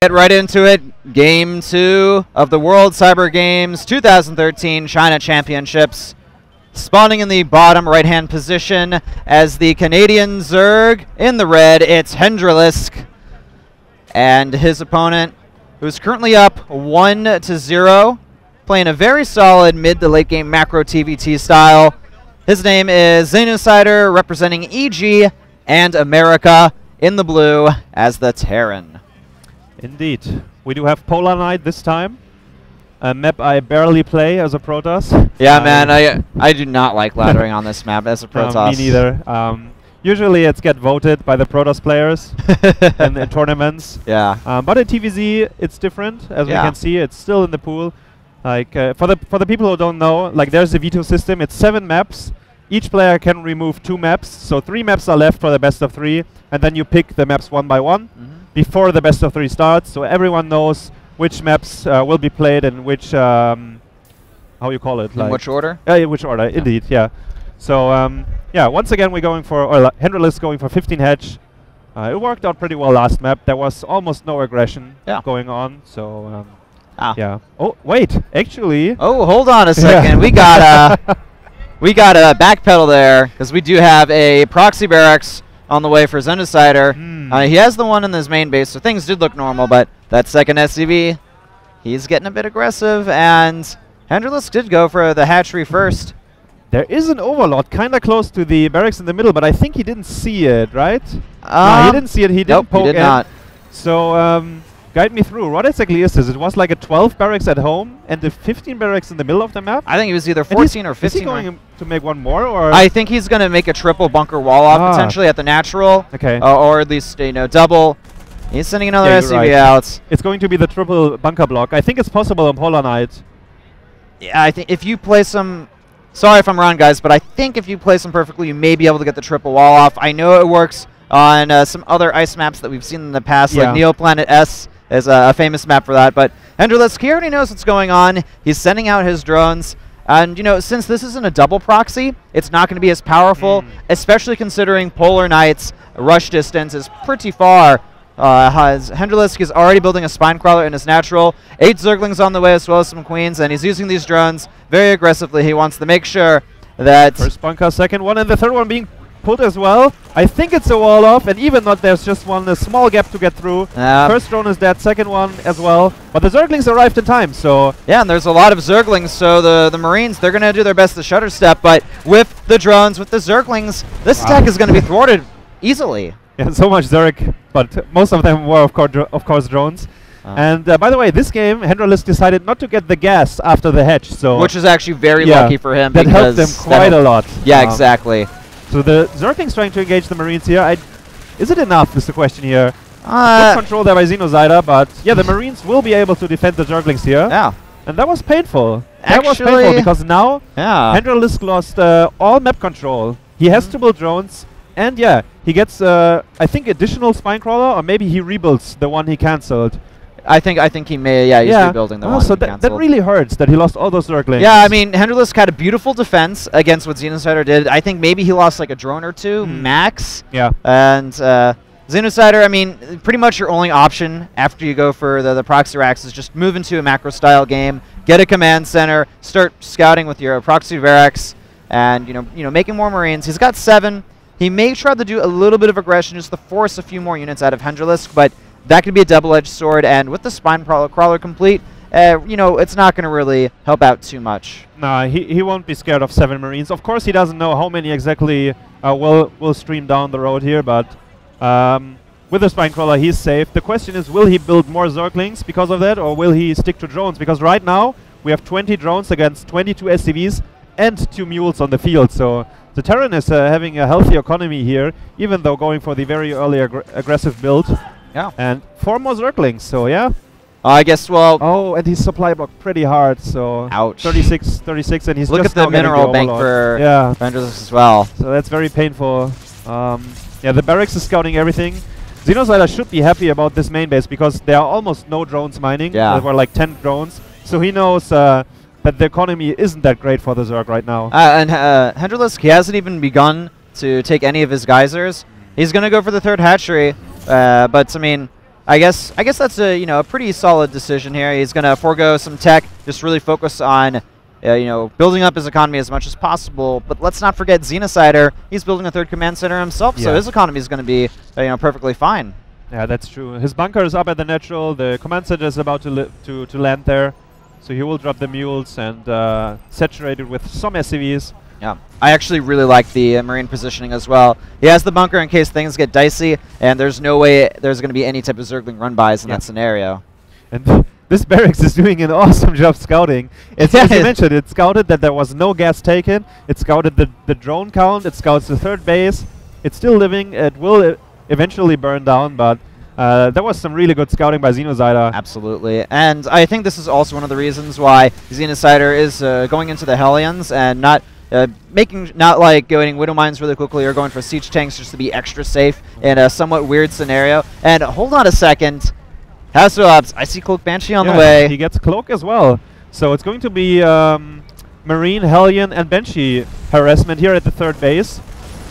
Get right into it. Game 2 of the World Cyber Games 2013 China Championships. Spawning in the bottom right-hand position as the Canadian Zerg. In the red, it's Hendralisk. And his opponent, who's currently up 1-0, playing a very solid mid to late game macro TVT style. His name is Xenocide, representing EG and America in the blue as the Terran. Indeed. We do have Polar Knight this time. A map I barely play as a Protoss. Yeah, man, I do not like laddering on this map as a Protoss. Me neither. Usually it's get voted by the Protoss players in tournaments. Yeah. But in TVZ it's different, as we can see. It's still in the pool. Like for the people who don't know, like there's a veto system. It's 7 maps. Each player can remove 2 maps, so 3 maps are left for the best of 3, and then you pick the maps one by one before the best of 3 starts, so everyone knows which maps will be played and which how you call it? In which order? In which order, indeed, yeah. So yeah, once again we're going for, or Hendralisk going for 15 hedge. It worked out pretty well last map. There was almost no aggression going on, so yeah. Oh wait, actually. Oh, hold on a second. We got we got a backpedal there because we do have a proxy barracks on the way for Xenocide. He has the one in his main base, so things did look normal, but that second SCV, he's getting a bit aggressive, and Hendralisk did go for the hatchery first. There is an overlord kind of close to the barracks in the middle, but I think he didn't see it, right? No, he didn't see it. He didn't poke he did not. So guide me through. What exactly is this? It was like a 12 barracks at home and the 15 barracks in the middle of the map? I think it was either 14 or 15. Is he going to make one more? Or I think he's going to make a triple bunker wall off potentially at the natural. Okay. Or at least, double. He's sending another SCV out. It's going to be the triple bunker block. I think it's possible on Polar Knight. Yeah, I think if you play some... Sorry if I'm wrong, guys, but I think if you play some perfectly, you may be able to get the triple wall off. I know it works on some other ice maps that we've seen in the past, like Neoplanet S is a famous map for that. But Hendralisk, he already knows what's going on. He's sending out his drones. And, since this isn't a double proxy, it's not going to be as powerful, especially considering Polar Knight's rush distance is pretty far. Hendralisk is already building a spine crawler in his natural. 8 Zerglings on the way as well as some queens, and he's using these drones very aggressively. He wants to make sure that... First bunker, second one, and the third one being pulled as well. I think it's a wall off, and even not, there's just a small gap to get through. First drone is dead, second one as well. But the Zerglings arrived in time, so... Yeah, and there's a lot of Zerglings, so the Marines, they're going to do their best to shutter step, but with the drones, with the Zerglings, this attack is going to be thwarted easily. Yeah, so much Zerg, but most of them were, of course, drones. And by the way, this game, Hendralisk decided not to get the gas after the hedge, so... Which is actually very lucky for him. That helped them quite a lot. Yeah, exactly. So the Zerglings trying to engage the Marines here. Is it enough, is the question here. Good control there by Xenocide, but yeah, the Marines will be able to defend the Zerglings here. Yeah. And that was painful. That was painful because now Hendralisk lost all map control. He has to build drones. And yeah, he gets, I think, additional spine crawler, or maybe he rebuilds the one he cancelled. I think he may, he's rebuilding the one so that really hurts that he lost all those Zerglings. Yeah, I mean, Hendralisk had a beautiful defense against what Xenocide did. I think maybe he lost like a drone or 2, max. Yeah. And Xenocide, I mean, pretty much your only option after you go for the proxy racks is just move into a macro-style game, get a command center, start scouting with your proxy barracks, and, making more Marines. He's got 7. He may try to do a little bit of aggression just to force a few more units out of Hendralisk, but that could be a double-edged sword, and with the spine crawler complete, it's not going to really help out too much. No, he won't be scared of 7 Marines. Of course, he doesn't know how many exactly will stream down the road here, but with the spine crawler, he's safe. The question is, will he build more Zerglings because of that, or will he stick to drones? Because right now, we have 20 drones against 22 SCVs and 2 mules on the field, so... The Terran is having a healthy economy here, even though going for the very early aggressive build. Yeah. And 4 more Zerglings, so yeah. I guess, well... Oh, and he's supply blocked pretty hard, so... Ouch. 36, and he's Look just at the mineral bank for Hendralisk as well. So that's very painful. Yeah, the barracks is scouting everything. Xenocide should be happy about this main base, because there are almost no drones mining. Yeah. There were like 10 drones. So he knows... that the economy isn't that great for the Zerg right now. And Hendralisk, he hasn't even begun to take any of his geysers. He's going to go for the 3rd hatchery, but, I mean, I guess that's a a pretty solid decision here. He's going to forego some tech, just really focus on building up his economy as much as possible. But let's not forget Xenocider. He's building a third command center himself, so his economy is going to be perfectly fine. Yeah, that's true. His bunker is up at the natural. The command center is about to land there, so he will drop the mules and saturate it with some SCVs. Yeah, I actually really like the Marine positioning as well. He has the bunker in case things get dicey, and there's no way there's going to be any type of Zergling run-bys in that scenario. And this barracks is doing an awesome job scouting. As you mentioned, it scouted that there was no gas taken. It scouted the drone count. It scouts the third base. It's still living. It will eventually burn down, but there was some really good scouting by Xenocider. Absolutely. And I think this is also one of the reasons why Xenocider is going into the Hellions and not like going Widow Mines really quickly or going for siege tanks just to be extra safe in a somewhat weird scenario. And hold on a second. Labs, I see Cloak Banshee on the way. He gets Cloak as well. So it's going to be Marine, Hellion, and Banshee harassment here at the third base.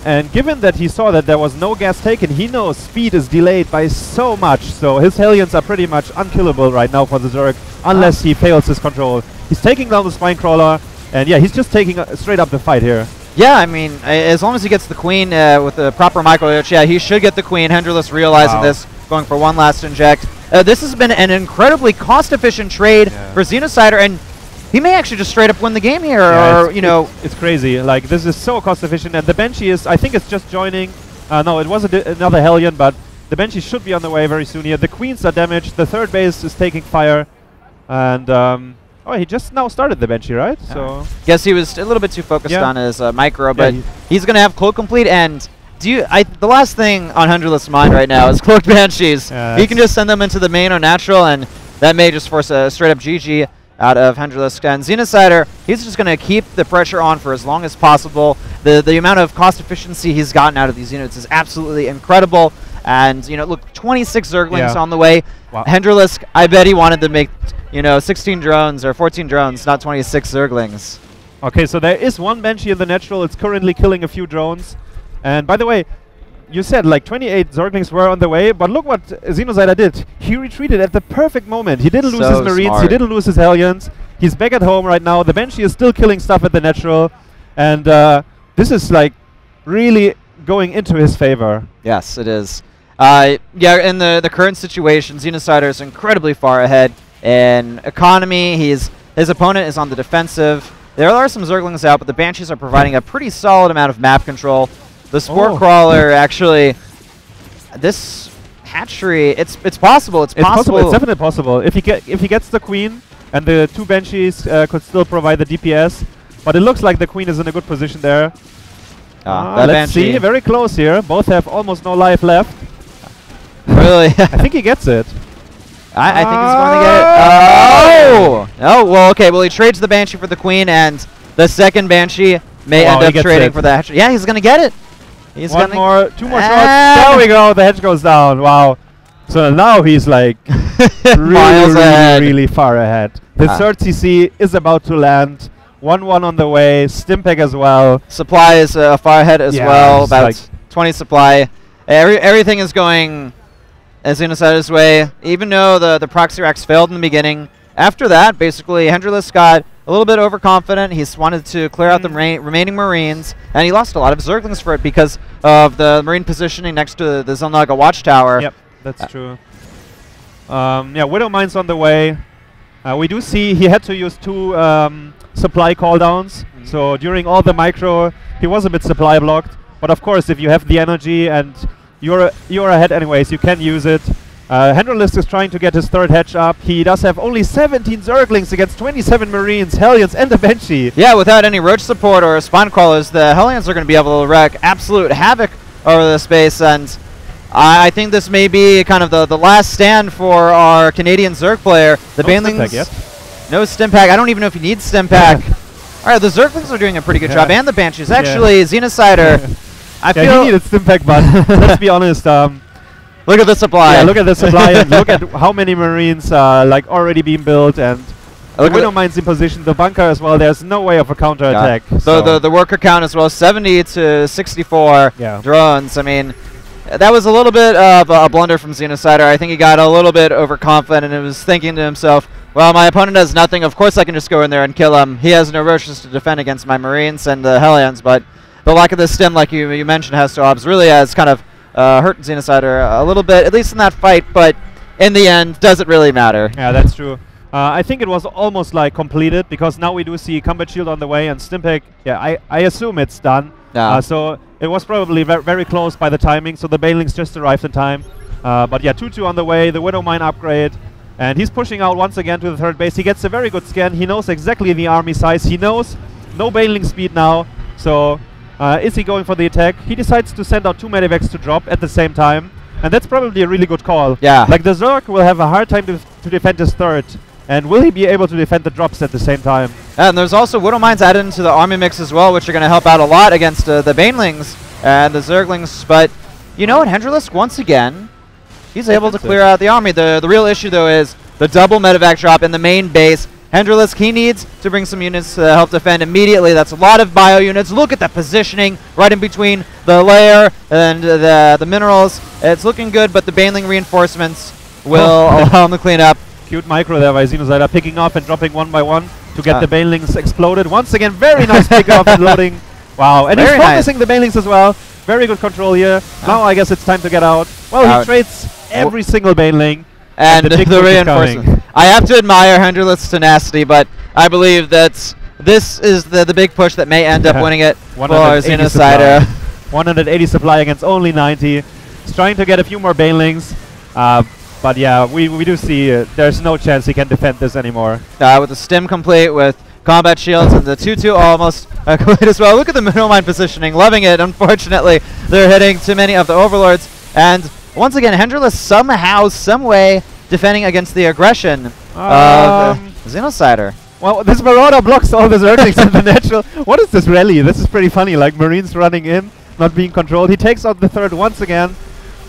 And given that he saw that there was no gas taken, he knows speed is delayed by so much. So his Hellions are pretty much unkillable right now for the Zerg, unless he fails his control. He's taking down the Spinecrawler. And yeah, he's just taking straight up the fight here. Yeah, I mean, as long as he gets the Queen with the proper micro, he should get the Queen. Hendralisk realizing this, going for one last inject. This has been an incredibly cost-efficient trade for Xenocider, and he may actually just straight up win the game here, or, It's crazy. Like, this is so cost-efficient, and the Banshee is, I think it's just joining. No, it was another Hellion, but the Banshee should be on the way very soon here. The Queens are damaged, the third base is taking fire, and... oh, he just now started the Banshee, right? Yeah. So guess he was a little bit too focused on his micro, but he's going to have Cloak complete. And the last thing on Hendralisk's mind right now is Cloaked Banshees. He can just send them into the main or natural, and that may just force a straight up GG out of Hendralisk. And Xenocider, he's just going to keep the pressure on for as long as possible. The amount of cost efficiency he's gotten out of these units is absolutely incredible. And look, 26 Zerglings on the way. Wow. Hendralisk, I bet he wanted to make 16 drones or 14 drones, not 26 Zerglings. Okay, so there is one Banshee in the natural. It's currently killing a few drones. And by the way, you said like 28 Zerglings were on the way, but look what Xenocider did. He retreated at the perfect moment. He didn't lose his Marines, he didn't lose his Hellions. He's back at home right now. The Banshee is still killing stuff at the natural. And this is like really going into his favor. Yes, it is. In the current situation, Xenocider is incredibly far ahead. In economy, his opponent is on the defensive. There are some Zerglings out, but the Banshees are providing a pretty solid amount of map control. The Spore Crawler actually, this hatchery, it's possible. It's possible. It's definitely possible. If he gets the Queen, and the two Banshees could still provide the DPS, but it looks like the Queen is in a good position there. Let's see, very close here. Both have almost no life left. Really? I think he gets it. I think he's going to get it. Oh! Oh, well, okay. Well, he trades the Banshee for the Queen, and the second Banshee may end up trading for the hatchery. Yeah, he's going to get it. He's two more shots. There we go. The hedge goes down. Wow. So now he's like really far ahead. The third CC is about to land. 1-1 on the way. Stimpack as well. Supply is far ahead as well. About like 20 supply. Everything is going Xenocider's way, even though the proxy racks failed in the beginning. After that, basically, Hendralisk got a little bit overconfident. He wanted to clear out the remaining Marines, and he lost a lot of Zerglings for it because of the Marine positioning next to the Xel'Naga Watchtower. Yep, that's true. Yeah, Widow Mine's on the way. We do see he had to use 2 supply cooldowns. So during all the micro, he was a bit supply blocked. But of course, if you have the energy and you're ahead anyways, you can use it. Hendralisk is trying to get his third hedge up. He does have only 17 Zerglings against 27 Marines, Hellions, and a Banshee. Yeah, without any Roach support or Spawn Crawlers, the Hellions are going to be able to wreak absolute havoc over the space. And I think this may be kind of the last stand for our Canadian Zerg player. The Banelings, no Stimpack. I don't even know if he needs Stimpack. All right, the Zerglings are doing a pretty good job, and the Banshees. Actually, Xenocider, I feel he needed Stimpack, but let's be honest. Look at the supply. Yeah, look at the supply, and look at how many Marines are like already being built, and the Widow Mine's in position. The bunker as well. There's no way of a counterattack. So the worker count as well, 70 to 64 drones. I mean, that was a little bit of a blunder from Xenocider. I think he got a little bit overconfident and was thinking to himself, well, my opponent has nothing. Of course I can just go in there and kill him. He has no Roaches to defend against my Marines and the Hellions, but the lack of the stim, like you mentioned, Hestobs, really has kind of hurt Xenocider a little bit, at least in that fight, but in the end, does it really matter? Yeah, that's true. I think it was almost like completed, because now we do see Combat Shield on the way, and Stimpeg, yeah, I assume it's done. Yeah. So it was probably very close by the timing, so the Banelings just arrived in time. But yeah, 2-2 on the way, the Widow Mine upgrade, and he's pushing out once again to the third base. He gets a very good scan, he knows exactly the army size, he knows no Baneling speed now, so is he going for the attack? He decides to send out 2 Medivacs to drop at the same time, and that's probably a really good call. Yeah. Like, the Zerg will have a hard time to defend his third, and will he be able to defend the drops at the same time? And there's also Widow Mines added into the army mix as well, which are going to help out a lot against the Banelings and the Zerglings. But you know what, Hendralisk, once again, he's able to clear out the army. The real issue, though, is the double medevac drop in the main base. Hendralisk, he needs to bring some units to help defend immediately. That's a lot of bio units. Look at that positioning right in between the layer and the minerals. It's looking good, but the Baneling reinforcements will allow him to clean up. Cute micro there by Xenocider, picking off and dropping one by one to get the Banelings exploded. Once again, very nice pick off and loading. Wow, and he's focusing the Banelings as well. Very good control here. Now I guess it's time to get out. Well, he trades every single Baneling. And the reinforcement. I have to admire Hendralisk's tenacity, but I believe that this is the big push that may end up winning it for Xenocider. 180 supply against only 90. He's trying to get a few more Banelings. But yeah, we do see there's no chance he can defend this anymore. With the stim complete, with combat shields, and the 2-2 almost complete as well. Look at the middle mine positioning, loving it. Unfortunately, they're hitting too many of the overlords. And once again, Hendralisk somehow, some way, defending against the aggression of Xenocider. Well, this Marauder blocks all the Zerglings in the natural. What is this rally? This is pretty funny, like Marines running in, not being controlled. He takes out the third once again.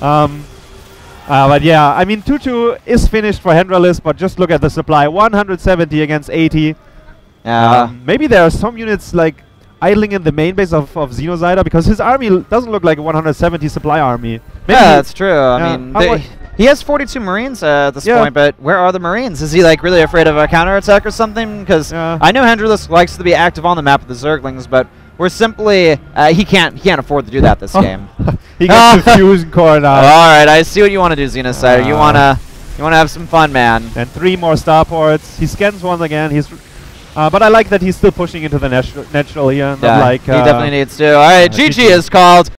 But yeah, I mean, 2-2 is finished for Hendralisk, but just look at the supply. 170 against 80. Maybe there are some units like idling in the main base of Xenocider, because his army doesn't look like a 170 supply army. Maybe yeah, that's true. I mean, he has 42 Marines at this point, but where are the Marines? Is he like really afraid of a counterattack or something? Because I know Hendralisk likes to be active on the map with the Zerglings, but we're simply he can't afford to do that this game. He gets the fusion core now. All right, I see what you want to do, Xenocider. You wanna have some fun, man. And 3 more starports. He scans one again. He's but I like that he's still pushing into the natural here. Yeah, like, he definitely needs to. All right, GG is called.